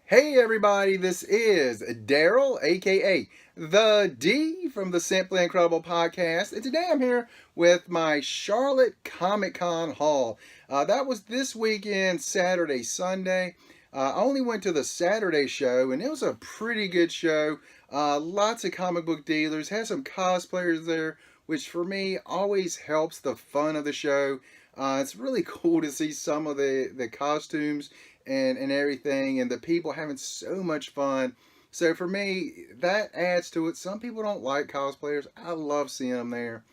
Hey everybody, this is Daryl, aka The D from the Simply Incredible podcast, and today I'm here with my Charlotte Comic Con haul. That was this weekend, Saturday, Sunday. I only went to the Saturday show, and it was a pretty good show. Lots of comic book dealers, had some cosplayers there, which for me always helps the fun of the show. It's really cool to see some of the costumes and everything, and the people having so much fun. So for me, that adds to it. Some people don't like cosplayers. I love seeing them there.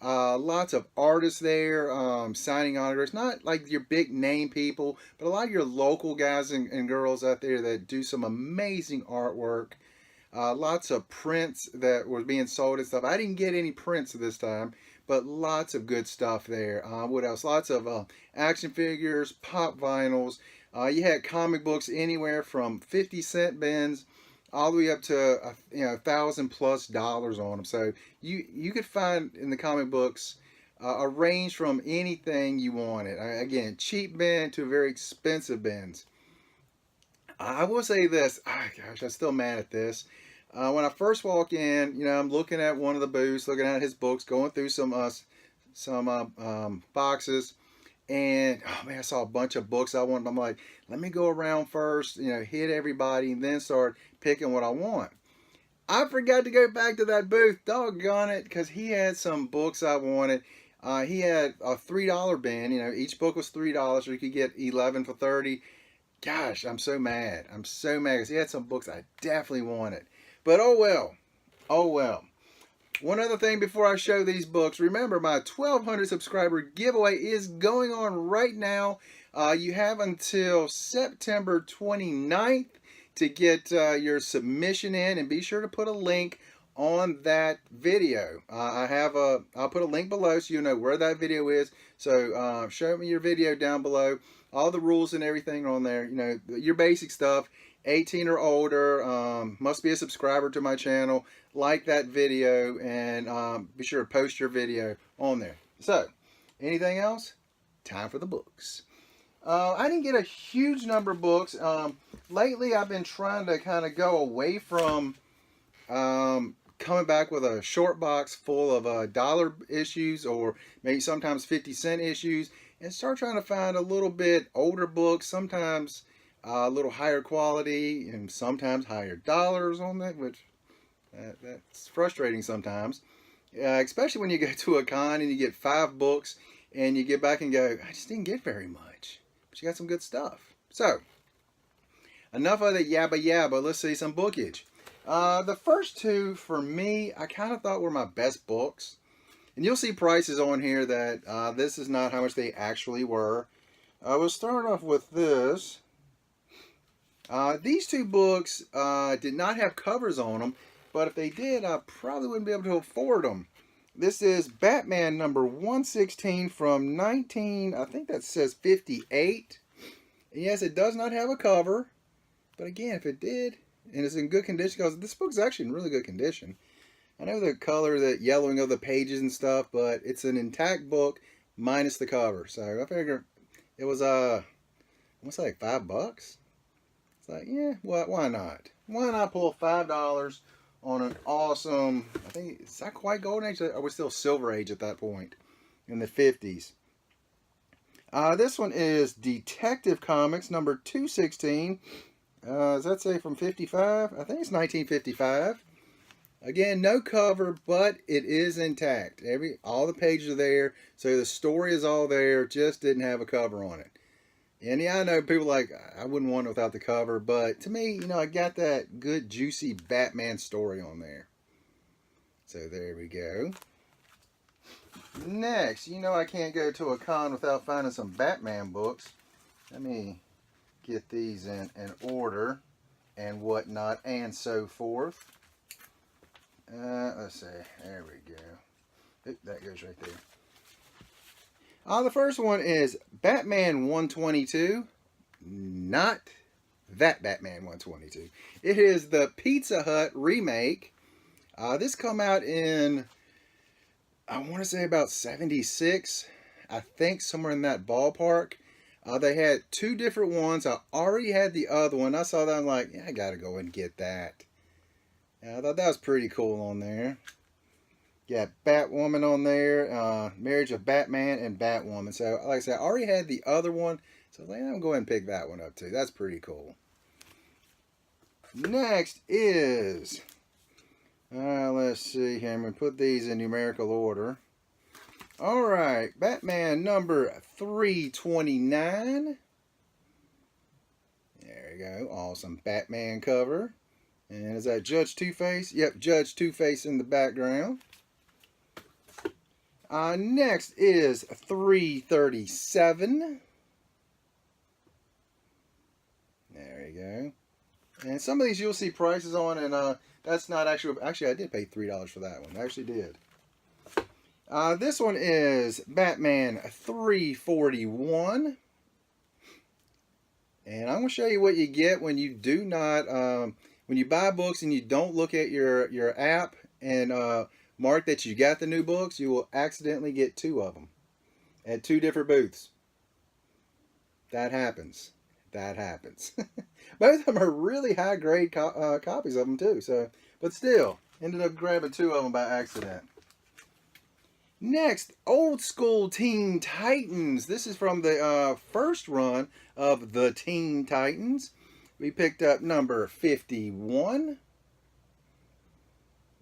Lots of artists there signing autographs. Not like your big name people, but a lot of your local guys and girls out there that do some amazing artwork. Lots of prints that were being sold and stuff. I didn't get any prints this time, but lots of good stuff there. What else? Lots of action figures, pop vinyls. You had comic books anywhere from 50-cent bins all the way up to $1,000+ on them. So you could find in the comic books a range from anything you wanted. Again, cheap bin to very expensive bins. I will say this. Gosh, I'm still mad at this. When I first walk in, I'm looking at one of the booths, looking at his books, going through some boxes, and oh man, I saw a bunch of books I wanted. I'm like, let me go around first, hit everybody, and then start picking what I want. I forgot to go back to that booth, doggone it, because he had some books I wanted. He had a $3 bin. Each book was $3, so you could get 11 for 30. Gosh, I'm so mad. I'm so mad because he had some books I definitely wanted. But oh well. Oh well. One other thing before I show these books, remember my 1,200 subscriber giveaway is going on right now. You have until September 29th to get your submission in, and be sure to put a link on that video. I'll put a link below so you know where that video is. So show me your video down below. All the rules and everything on there. Your basic stuff. 18 or older, must be a subscriber to my channel, like that video, and be sure to post your video on there. So, anything else? Time for the books. I didn't get a huge number of books. Lately, I've been trying to kind of go away from coming back with a short box full of dollar issues or maybe sometimes 50-cent issues, and start trying to find a little bit older books, sometimes a little higher quality and sometimes higher dollars on that, which that's frustrating sometimes. Especially when you go to a con and you get 5 books and you get back and go, I just didn't get very much. But you got some good stuff. So, enough of the yabba yabba. Let's see some bookage. The first two for me, I kind of thought were my best books. And you'll see prices on here that this is not how much they actually were. We'll start off with this. These two books did not have covers on them, but if they did, I probably wouldn't be able to afford them. This is Batman number 116 from I think that says 58. And yes, it does not have a cover, but again, if it did, and it's in good condition, because this book's actually in really good condition. I know the color, the yellowing of the pages and stuff, but it's an intact book minus the cover. So I figure it was what's like $5? It's like, yeah, why not? Why not pull $5 on an awesome, I think, is that quite golden age? Or we're still silver age at that point in the 50s. This one is Detective Comics number 216. Does that say from 55? I think it's 1955. Again, no cover, but it is intact. All the pages are there, so the story is all there, just didn't have a cover on it. And yeah, I know people like, I wouldn't want it without the cover, but to me, I got that good, juicy Batman story on there. So there we go. Next, I can't go to a con without finding some Batman books. Let me get these in order and whatnot and so forth. Let's see. There we go. Oop, that goes right there. The first one is Batman 122. Not that Batman 122. It is the Pizza Hut remake. This come out in, I want to say about 76. I think somewhere in that ballpark. They had two different ones. I already had the other one. I saw that. I'm like, yeah, I got to go and get that. Yeah, I thought that was pretty cool on there. Got Batwoman on there. Marriage of Batman and Batwoman. So, like I said, I already had the other one. So, I'm going to go ahead and pick that one up too. That's pretty cool. Next is, let's see here. I'm going to put these in numerical order. All right, Batman number 329. There you go. Awesome Batman cover. And is that Judge Two-Face? Yep, Judge Two-Face in the background. Next is 337. There you go. And some of these you'll see prices on, and that's not actually I did pay $3 for that one. I actually did. This one is Batman 341. And I'm going to show you what you get when you do not, when you buy books and you don't look at your app and mark that you got the new books, you will accidentally get two of them at two different booths. That happens. That happens. Both of them are really high grade copies of them too. So, but still, ended up grabbing two of them by accident. Next, Old School Teen Titans. This is from the first run of the Teen Titans. We picked up number 51.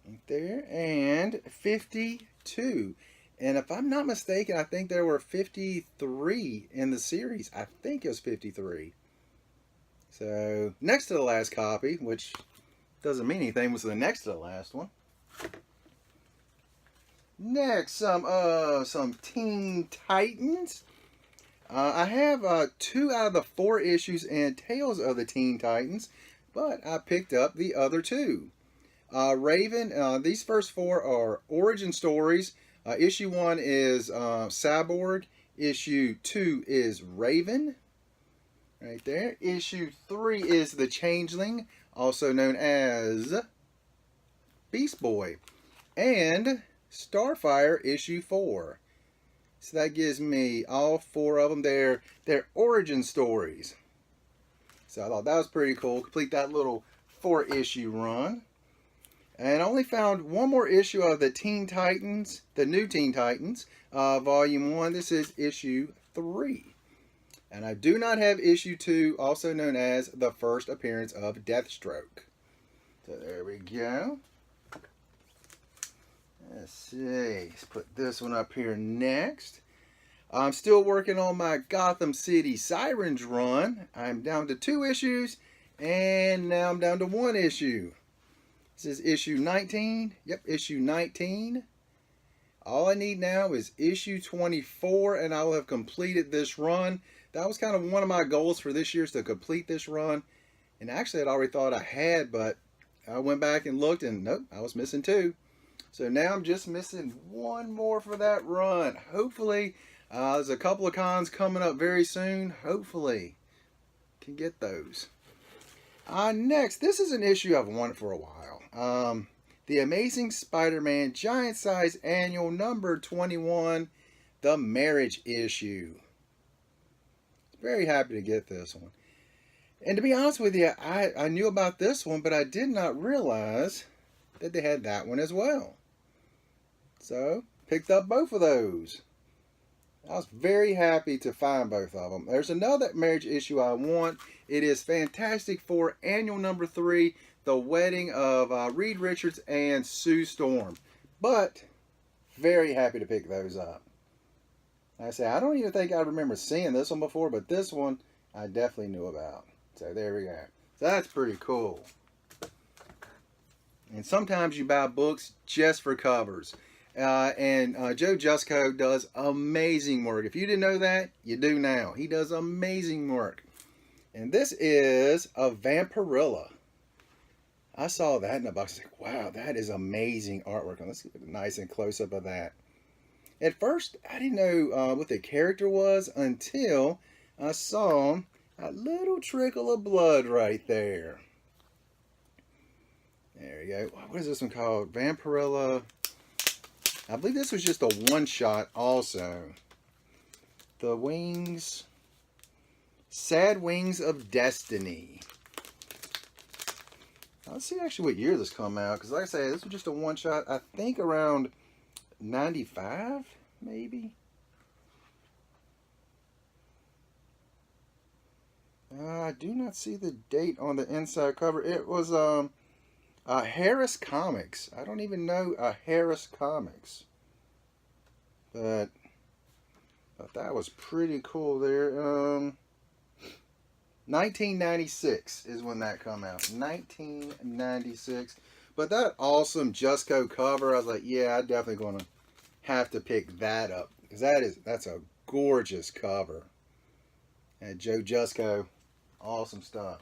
Right there. And 52. And if I'm not mistaken, I think there were 53 in the series. I think it was 53. So, next to the last copy, which doesn't mean anything, was the next to the last one. Next, some Teen Titans. I have 2 out of the 4 issues in Tales of the Teen Titans, but I picked up the other 2. Raven, these first 4 are origin stories. Issue 1 is Cyborg. Issue 2 is Raven. Right there. Issue 3 is the Changeling, also known as Beast Boy. And Starfire issue 4. So that gives me all 4 of them. They're origin stories. So I thought that was pretty cool. Complete that little 4-issue run. And I only found one more issue of the Teen Titans, the new Teen Titans, volume 1. This is issue 3. And I do not have issue 2, also known as the first appearance of Deathstroke. So there we go. Let's see. Let's put this one up here next. I'm still working on my Gotham City Sirens run. I'm down to 2 issues, and now I'm down to 1 issue. This is issue 19. Yep, issue 19. All I need now is issue 24, and I will have completed this run. That was kind of one of my goals for this year, is to complete this run. And actually, I'd already thought I had, but I went back and looked, and nope, I was missing 2. So now I'm just missing 1 more for that run. Hopefully, there's a couple of cons coming up very soon. Hopefully, can get those. Next, this is an issue I've wanted for a while. The Amazing Spider-Man Giant Size Annual number 21, the Marriage Issue. Very happy to get this one. And to be honest with you, I knew about this one, but I did not realize that they had that one as well. So, picked up both of those. I was very happy to find both of them. There's another marriage issue I want. It is Fantastic Four Annual number 3, the wedding of Reed Richards and Sue Storm. But, very happy to pick those up. Like I say, I don't even think I remember seeing this one before, but this one I definitely knew about. So, there we go. So, that's pretty cool. And sometimes you buy books just for covers. And Joe Jusko does amazing work. If you didn't know that, you do now. He does amazing work. And this is a Vampirilla. I saw that in the box. I was like, wow, that is amazing artwork. And let's get a nice and close-up of that. At first, I didn't know what the character was until I saw a little trickle of blood right there. There you go. What is this one called? Vampirilla. I believe this was just a one-shot also. The wings. Sad Wings of Destiny. Let's see actually what year this come out, because like I say, this was just a one-shot, I think around 95, maybe? I do not see the date on the inside cover. It was Harris Comics. I don't even know Harris Comics. But that was pretty cool there. 1996 is when that come out. 1996. But that awesome Jusko cover, I was like, yeah, I'm definitely going to have to pick that up. Because that's a gorgeous cover. And Joe Jusko, awesome stuff.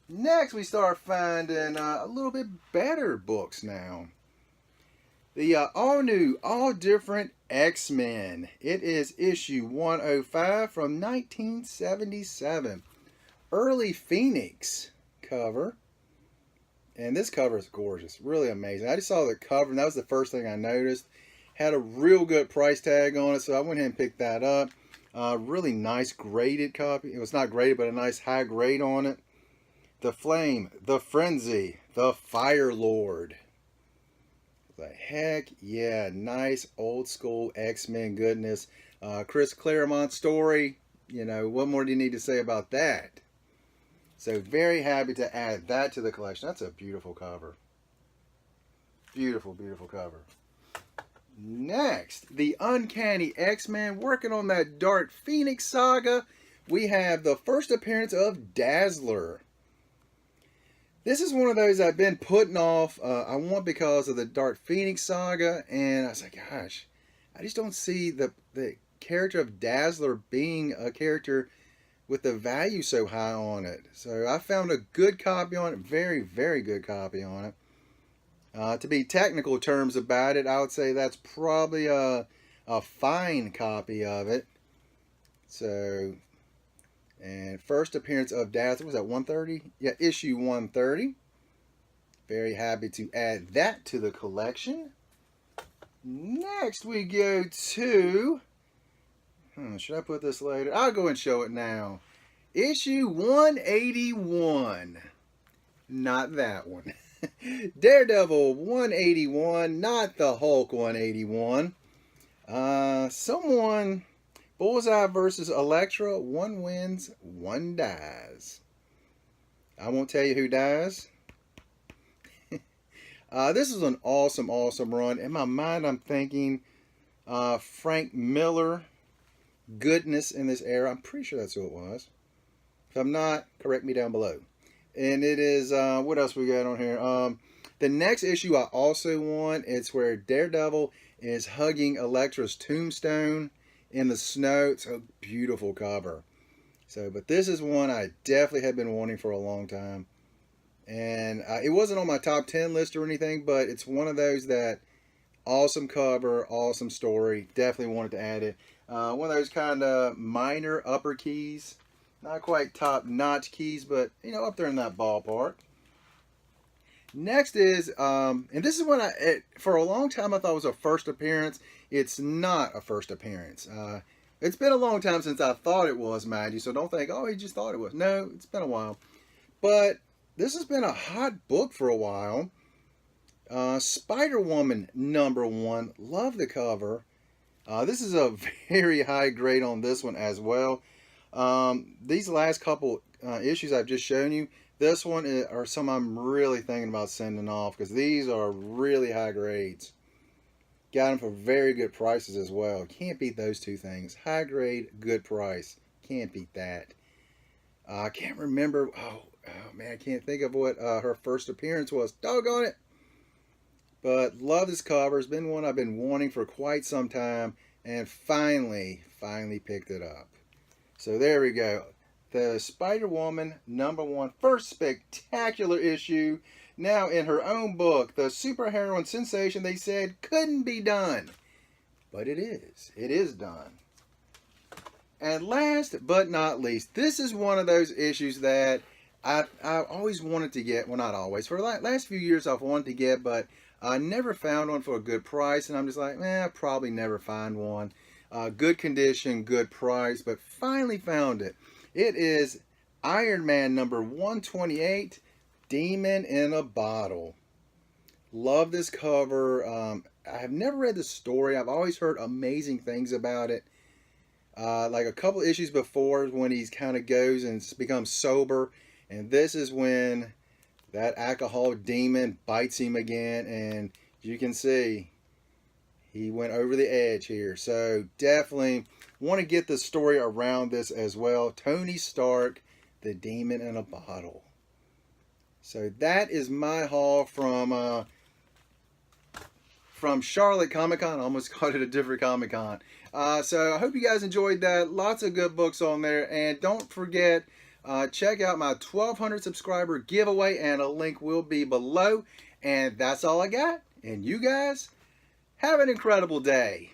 Next, we start finding a little bit better books now. The all new, all different X-Men. It is issue 105 from 1977. Early Phoenix cover. And this cover is gorgeous. Really amazing. I just saw the cover, and that was the first thing I noticed. Had a real good price tag on it, so I went ahead and picked that up. Really nice graded copy. It was not graded, but a nice high grade on it. The Flame, the Frenzy, the Fire Lord. The heck yeah, nice old school X-Men goodness. Chris Claremont story. You know, what more do you need to say about that? So very happy to add that to the collection. That's a beautiful cover. Beautiful, beautiful cover. Next, the Uncanny X-Men, working on that Dark Phoenix saga. We have the first appearance of Dazzler. This is one of those I've been putting off. I want because of the Dark Phoenix saga, and I was like, gosh, I just don't see the character of Dazzler being a character with the value so high on it. So I found a good copy on it, very, very good copy on it. To be technical terms about it, I would say that's probably a fine copy of it. So, and first appearance of Dazzler, was that 130? Yeah, issue 130. Very happy to add that to the collection. Next we go to, should I put this later? I'll go and show it now. Issue 181. Not that one. Daredevil 181, not the Hulk 181. Bullseye versus Elektra. One wins, one dies. I won't tell you who dies. This is an awesome, awesome run. In my mind, I'm thinking Frank Miller goodness in this era. I'm pretty sure that's who it was. If I'm not, correct me down below. And it is, what else we got on here? The next issue I also want, it's where Daredevil is hugging Elektra's tombstone in the snow. It's a beautiful cover. So, but this is one I definitely have been wanting for a long time. And it wasn't on my top 10 list or anything, but it's one of those that awesome cover, awesome story. Definitely wanted to add it. One of those kind of minor upper keys. Not quite top-notch keys, but, you know, up there in that ballpark. Next is, and this is one for a long time I thought was a first appearance. It's not a first appearance. It's been a long time since I thought it was, mind you, so don't think, oh, he just thought it was. No, it's been a while. But this has been a hot book for a while. Spider-Woman #1. Love the cover. This is a very high grade on this one as well. These last couple issues I've just shown you, this one are some I'm really thinking about sending off because these are really high grades. Got them for very good prices as well. Can't beat those two things. High grade, good price. Can't beat that. I can't remember. Oh man, I can't think of what her first appearance was. Doggone it. But love this cover. It's been one I've been wanting for quite some time, and finally picked it up. So there we go. The Spider-Woman #1, first spectacular issue. Now in her own book, the superheroine sensation they said couldn't be done. But it is. It is done. And last but not least, this is one of those issues that I always wanted to get. Well, not always. For the last few years I've wanted to get, but I never found one for a good price. And I'm just like, I'll probably never find one. Good condition, good price, but finally found it. It is Iron Man number 128, Demon in a Bottle. Love this cover. I have never read the story. I've always heard amazing things about it. Like a couple issues before, when he kind of goes and becomes sober, and this is when that alcohol demon bites him again, and you can see he went over the edge here. So definitely want to get the story around this as well. Tony Stark, the Demon in a Bottle. So that is my haul from Charlotte Comic Con. I almost called it a different Comic Con. So I hope you guys enjoyed that. Lots of good books on there. And don't forget, check out my 1,200 subscriber giveaway, and a link will be below. And that's all I got. And you guys, have an incredible day.